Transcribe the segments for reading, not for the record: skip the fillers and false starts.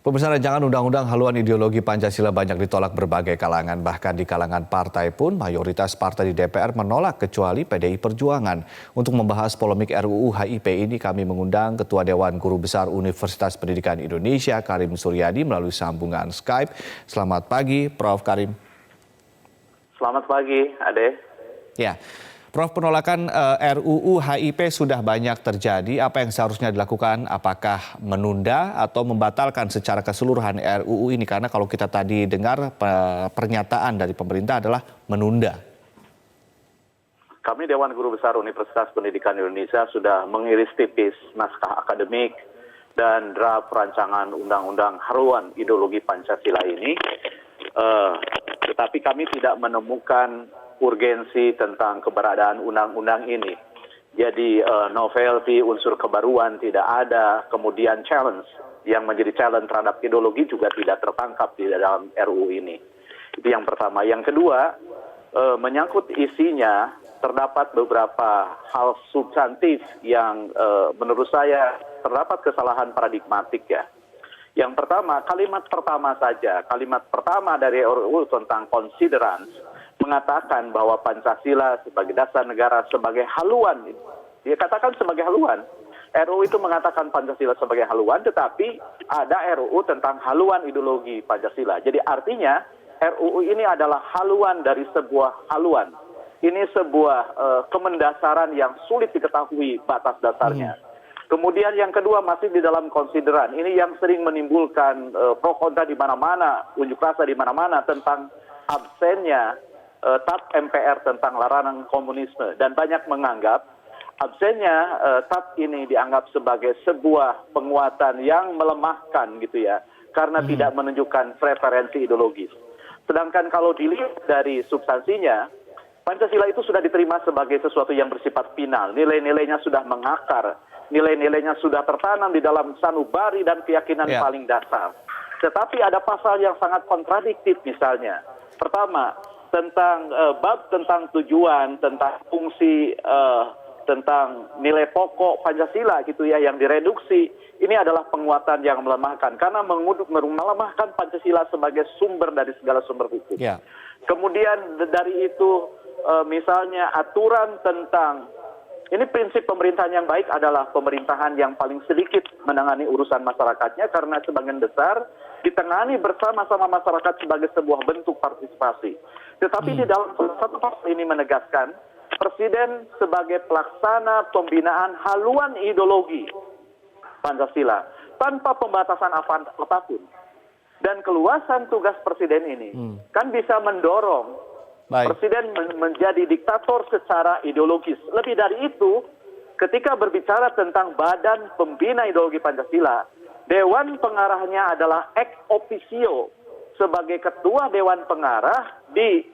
Pemirsa, rancangan undang-undang haluan ideologi Pancasila banyak ditolak berbagai kalangan. Bahkan di kalangan partai pun mayoritas partai di DPR menolak kecuali PDI Perjuangan. Untuk membahas polemik RUU HIP ini kami mengundang Ketua Dewan Guru Besar Universitas Pendidikan Indonesia Karim Suryadi melalui sambungan Skype. Selamat pagi Prof. Karim. Selamat pagi, Ade. Ya, Prof, penolakan RUU HIP sudah banyak terjadi. Apa yang seharusnya dilakukan? Apakah menunda atau membatalkan secara keseluruhan RUU ini? Karena kalau kita tadi dengar pernyataan dari pemerintah adalah menunda. Kami Dewan Guru Besar Universitas Pendidikan Indonesia sudah mengiris tipis naskah akademik dan draft rancangan undang-undang haluan ideologi Pancasila ini. Tetapi kami tidak menemukan urgensi tentang keberadaan undang-undang ini. Jadi novelty, unsur kebaruan tidak ada, kemudian challenge yang menjadi challenge terhadap ideologi juga tidak tertangkap di dalam RUU ini. Itu yang pertama. Yang kedua, menyangkut isinya, terdapat beberapa hal substantif yang menurut saya terdapat kesalahan paradigmatik ya. Yang pertama, kalimat pertama dari RUU tentang considerance mengatakan bahwa Pancasila sebagai dasar negara sebagai haluan. Dia katakan sebagai haluan. RUU itu mengatakan Pancasila sebagai haluan, tetapi ada RUU tentang haluan ideologi Pancasila. Jadi artinya RUU ini adalah haluan dari sebuah haluan. Ini sebuah kemendasaran yang sulit diketahui batas dasarnya. Kemudian yang kedua masih di dalam konsideran. Ini yang sering menimbulkan pro kontra di mana-mana, unjuk rasa di mana-mana tentang absennya TAP MPR tentang larangan komunisme, dan banyak menganggap absennya TAP ini dianggap sebagai sebuah penguatan yang melemahkan gitu ya, karena tidak menunjukkan preferensi ideologis. Sedangkan kalau dilihat dari substansinya, Pancasila itu sudah diterima sebagai sesuatu yang bersifat final, nilai-nilainya sudah mengakar, nilai-nilainya sudah tertanam di dalam sanubari dan keyakinan paling dasar. Tetapi ada pasal yang sangat kontradiktif misalnya. Pertama, tentang bab tentang tujuan, tentang fungsi, tentang nilai pokok Pancasila gitu ya yang direduksi. Ini adalah penguatan yang melemahkan karena melemahkan Pancasila sebagai sumber dari segala sumber hukum. Kemudian dari itu misalnya aturan tentang ini prinsip pemerintahan yang baik adalah pemerintahan yang paling sedikit menangani urusan masyarakatnya karena sebagian besar ditangani bersama-sama masyarakat sebagai sebuah bentuk partisipasi. Tetapi di dalam satu pasal ini menegaskan Presiden sebagai pelaksana pembinaan haluan ideologi Pancasila tanpa pembatasan apapun. Dan keluasan tugas Presiden ini kan bisa mendorong Presiden menjadi diktator secara ideologis. Lebih dari itu, ketika berbicara tentang Badan Pembina Ideologi Pancasila, Dewan Pengarahnya adalah ex officio sebagai ketua Dewan Pengarah di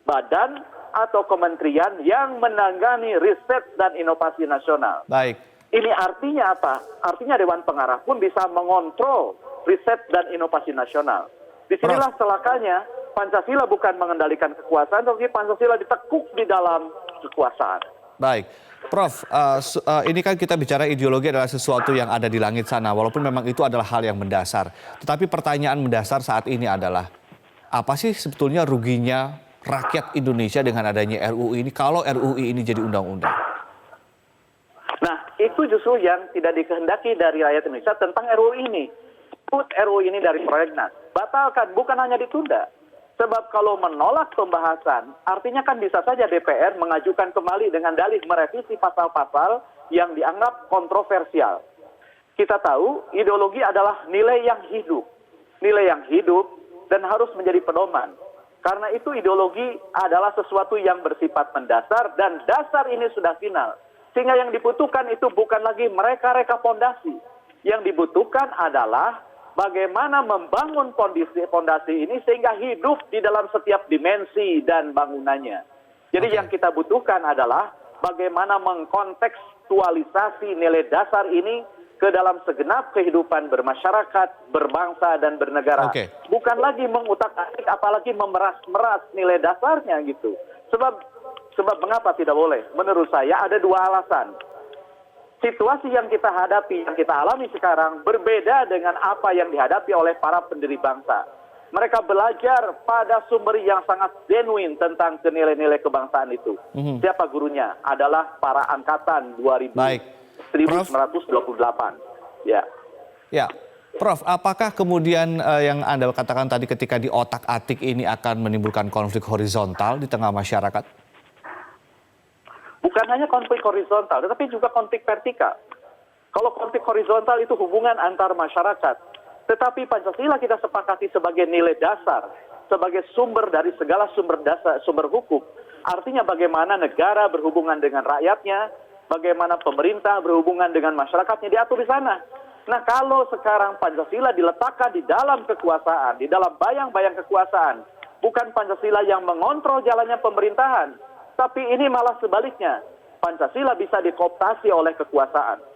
badan atau kementerian yang menangani riset dan inovasi nasional. Ini artinya apa? Artinya Dewan Pengarah pun bisa mengontrol riset dan inovasi nasional. Disinilah celakanya, Pancasila bukan mengendalikan kekuasaan, tapi Pancasila ditekuk di dalam kekuasaan. Baik, Prof, ini kan kita bicara ideologi adalah sesuatu yang ada di langit sana, walaupun memang itu adalah hal yang mendasar. Tetapi pertanyaan mendasar saat ini adalah, apa sih sebetulnya ruginya rakyat Indonesia dengan adanya RUU ini kalau RUU ini jadi undang-undang? Nah, itu justru yang tidak dikehendaki dari rakyat Indonesia tentang RUU ini. Put RUU ini dari prolegnas, batalkan, bukan hanya ditunda. Sebab kalau menolak pembahasan, artinya kan bisa saja DPR mengajukan kembali dengan dalih merevisi pasal-pasal yang dianggap kontroversial. Kita tahu ideologi adalah nilai yang hidup dan harus menjadi pedoman. Karena itu ideologi adalah sesuatu yang bersifat mendasar dan dasar ini sudah final. Sehingga yang dibutuhkan itu bukan lagi mereka-reka fondasi. Yang dibutuhkan adalah bagaimana membangun fondasi ini sehingga hidup di dalam setiap dimensi dan bangunannya. Jadi yang kita butuhkan adalah bagaimana mengkontekstualisasi nilai dasar ini ke dalam segenap kehidupan bermasyarakat, berbangsa, dan bernegara. Bukan lagi mengutak-atik, apalagi memeras-meras nilai dasarnya gitu. Sebab mengapa tidak boleh? Menurut saya ada dua alasan. situasi yang kita hadapi, yang kita alami sekarang berbeda dengan apa yang dihadapi oleh para pendiri bangsa. Mereka belajar pada sumber yang sangat genuine tentang nilai-nilai kebangsaan itu. Siapa gurunya? Adalah para angkatan 2000, Baik. 1928. Ya. Ya, Prof, apakah kemudian yang Anda katakan tadi ketika di otak-atik ini akan menimbulkan konflik horizontal di tengah masyarakat? Bukan hanya konflik horizontal, tetapi juga konflik vertikal. Kalau konflik horizontal itu hubungan antar masyarakat. Tetapi Pancasila kita sepakati sebagai nilai dasar, sebagai sumber dari segala sumber dasar, sumber hukum. Artinya bagaimana negara berhubungan dengan rakyatnya, bagaimana pemerintah berhubungan dengan masyarakatnya diatur di sana. Nah, kalau sekarang Pancasila diletakkan di dalam kekuasaan, di dalam bayang-bayang kekuasaan, bukan Pancasila yang mengontrol jalannya pemerintahan, tapi ini malah sebaliknya. Pancasila bisa dikooptasi oleh kekuasaan.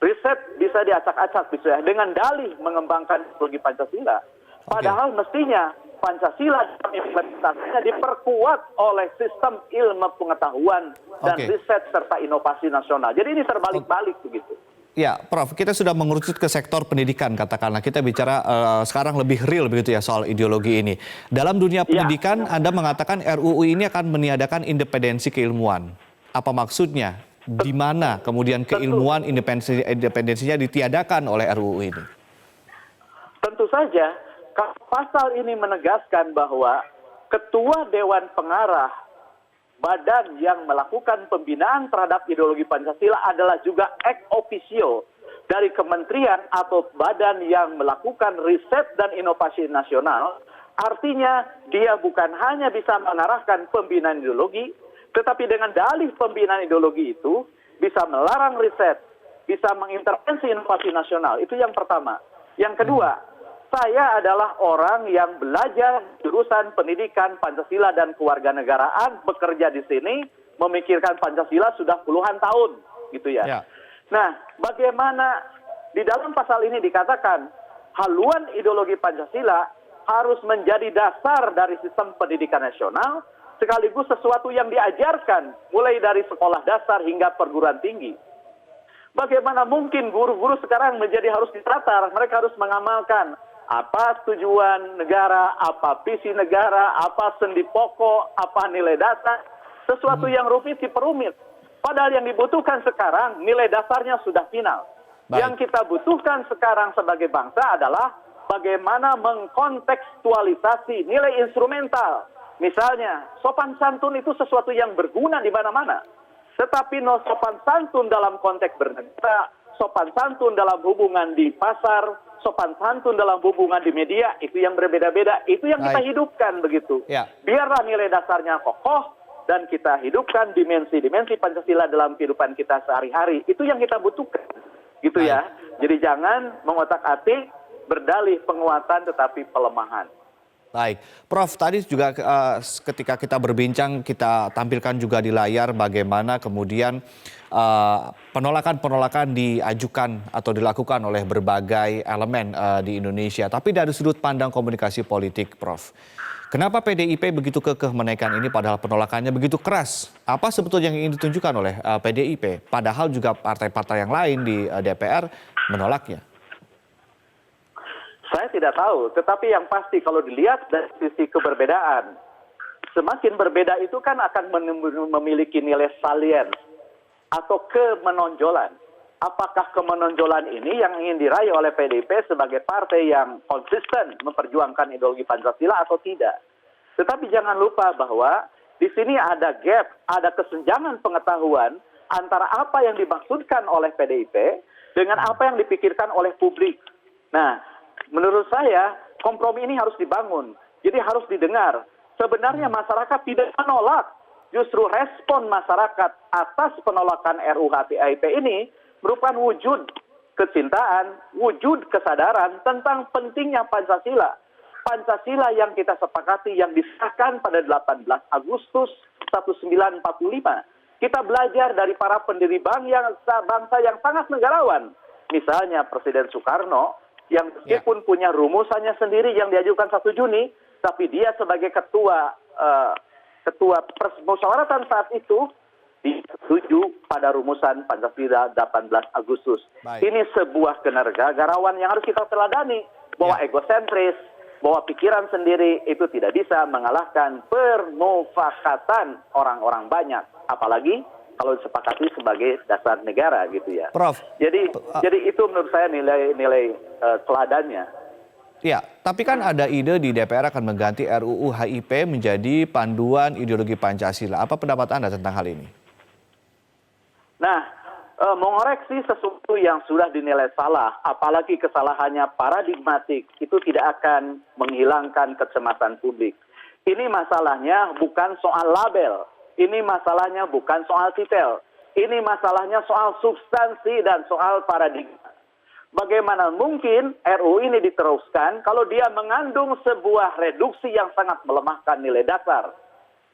Riset bisa diacak-acak bisa dengan dalih mengembangkan ideologi Pancasila. Padahal mestinya Pancasila implementasinya diperkuat oleh sistem ilmu pengetahuan dan riset serta inovasi nasional. Jadi ini terbalik-balik begitu. Ya, Prof, kita sudah mengerucut ke sektor pendidikan, katakanlah. Kita bicara sekarang lebih real begitu ya soal ideologi ini. Dalam dunia pendidikan, Anda mengatakan RUU ini akan meniadakan independensi keilmuan. Apa maksudnya? Di mana kemudian keilmuan independensinya ditiadakan oleh RUU ini? Tentu saja, pasal ini menegaskan bahwa Ketua Dewan Pengarah badan yang melakukan pembinaan terhadap ideologi Pancasila adalah juga ex officio dari kementerian atau badan yang melakukan riset dan inovasi nasional. Artinya dia bukan hanya bisa mengarahkan pembinaan ideologi, tetapi dengan dalih pembinaan ideologi itu bisa melarang riset, bisa mengintervensi inovasi nasional. Itu yang pertama. Yang kedua, saya adalah orang yang belajar jurusan pendidikan Pancasila dan kewarganegaraan, bekerja di sini, memikirkan Pancasila sudah puluhan tahun, gitu ya. Nah, bagaimana di dalam pasal ini dikatakan haluan ideologi Pancasila harus menjadi dasar dari sistem pendidikan nasional, sekaligus sesuatu yang diajarkan mulai dari sekolah dasar hingga perguruan tinggi. Bagaimana mungkin guru-guru sekarang menjadi harus ditatar, mereka harus mengamalkan apa tujuan negara, apa visi negara, apa sendi pokok, apa nilai dasar, sesuatu yang rumit diperumit. Padahal yang dibutuhkan sekarang nilai dasarnya sudah final. Yang kita butuhkan sekarang sebagai bangsa adalah bagaimana mengkontekstualisasi nilai instrumental. Misalnya, sopan santun itu sesuatu yang berguna di mana-mana. Tetapi no sopan santun dalam konteks bernegara, sopan santun dalam hubungan di pasar, sopan santun dalam hubungan di media, itu yang berbeda-beda. Itu yang kita hidupkan begitu. Biarlah nilai dasarnya kokoh dan kita hidupkan dimensi-dimensi Pancasila dalam kehidupan kita sehari-hari. Itu yang kita butuhkan. Gitu ya. Jadi jangan mengotak-atik, berdalih penguatan tetapi pelemahan. Baik, Prof, tadi juga ketika kita berbincang, kita tampilkan juga di layar bagaimana kemudian penolakan-penolakan diajukan atau dilakukan oleh berbagai elemen di Indonesia. Tapi dari sudut pandang komunikasi politik, Prof, kenapa PDIP begitu kekeh menaikkan ini padahal penolakannya begitu keras? Apa sebetulnya yang ingin ditunjukkan oleh PDIP? Padahal juga partai-partai yang lain di DPR menolaknya. Saya tidak tahu, tetapi yang pasti kalau dilihat dari sisi keberbedaan, semakin berbeda itu kan akan memiliki nilai salient atau kemenonjolan. Apakah kemenonjolan ini yang ingin diraih oleh PDIP sebagai partai yang konsisten memperjuangkan ideologi Pancasila atau tidak? Tetapi jangan lupa bahwa di sini ada gap, ada kesenjangan pengetahuan antara apa yang dimaksudkan oleh PDIP dengan apa yang dipikirkan oleh publik. Nah, menurut saya, kompromi ini harus dibangun. Jadi harus didengar. Sebenarnya masyarakat tidak menolak. Justru respon masyarakat atas penolakan RUU HIP ini merupakan wujud kecintaan, wujud kesadaran tentang pentingnya Pancasila. Pancasila yang kita sepakati yang disahkan pada 18 Agustus 1945. Kita belajar dari para pendiri bangsa yang sangat negarawan. Misalnya Presiden Soekarno, yang meskipun punya rumusannya sendiri yang diajukan 1 Juni, tapi dia sebagai ketua musyawaratan saat itu disetujui pada rumusan Pancasila 18 Agustus. Baik. Ini sebuah kenegarawan yang harus kita teladani, bahwa egosentris, bahwa pikiran sendiri itu tidak bisa mengalahkan permufakatan orang-orang banyak, apalagi kalau disepakati sebagai dasar negara gitu ya. Prof. Jadi itu menurut saya nilai teladannya. Ya, tapi kan ada ide di DPR akan mengganti RUU HIP menjadi panduan ideologi Pancasila. Apa pendapat Anda tentang hal ini? Nah, mengoreksi sesuatu yang sudah dinilai salah, apalagi kesalahannya paradigmatik, itu tidak akan menghilangkan kecemasan publik. Ini masalahnya bukan soal label, ini masalahnya bukan soal titel, ini masalahnya soal substansi dan soal paradigma. Bagaimana mungkin RUU ini diteruskan kalau dia mengandung sebuah reduksi yang sangat melemahkan nilai dasar.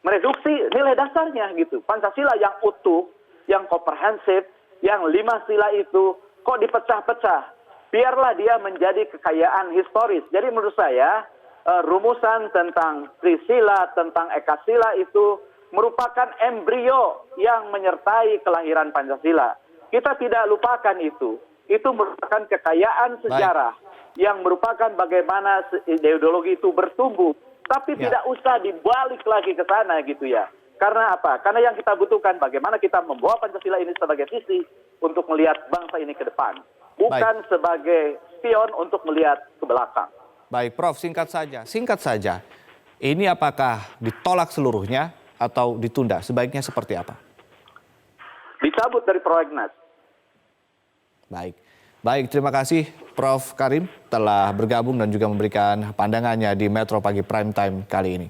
Mereduksi nilai dasarnya gitu. Pancasila yang utuh, yang komprehensif, yang 5 sila itu kok dipecah-pecah. Biarlah dia menjadi kekayaan historis. Jadi menurut saya rumusan tentang Trisila, tentang Ekasila itu merupakan embrio yang menyertai kelahiran Pancasila. Kita tidak lupakan itu. Itu merupakan kekayaan sejarah yang merupakan bagaimana ideologi itu bertumbuh. Tapi tidak usah dibalik lagi ke sana gitu ya. Karena apa? Karena yang kita butuhkan bagaimana kita membawa Pancasila ini sebagai visi untuk melihat bangsa ini ke depan. Bukan sebagai spion untuk melihat ke belakang. Baik, Prof, singkat saja. Ini apakah ditolak seluruhnya atau ditunda? Sebaiknya seperti apa? Dicabut dari prolegnas. Baik, terima kasih Prof Karim telah bergabung dan juga memberikan pandangannya di Metro Pagi Prime Time kali ini.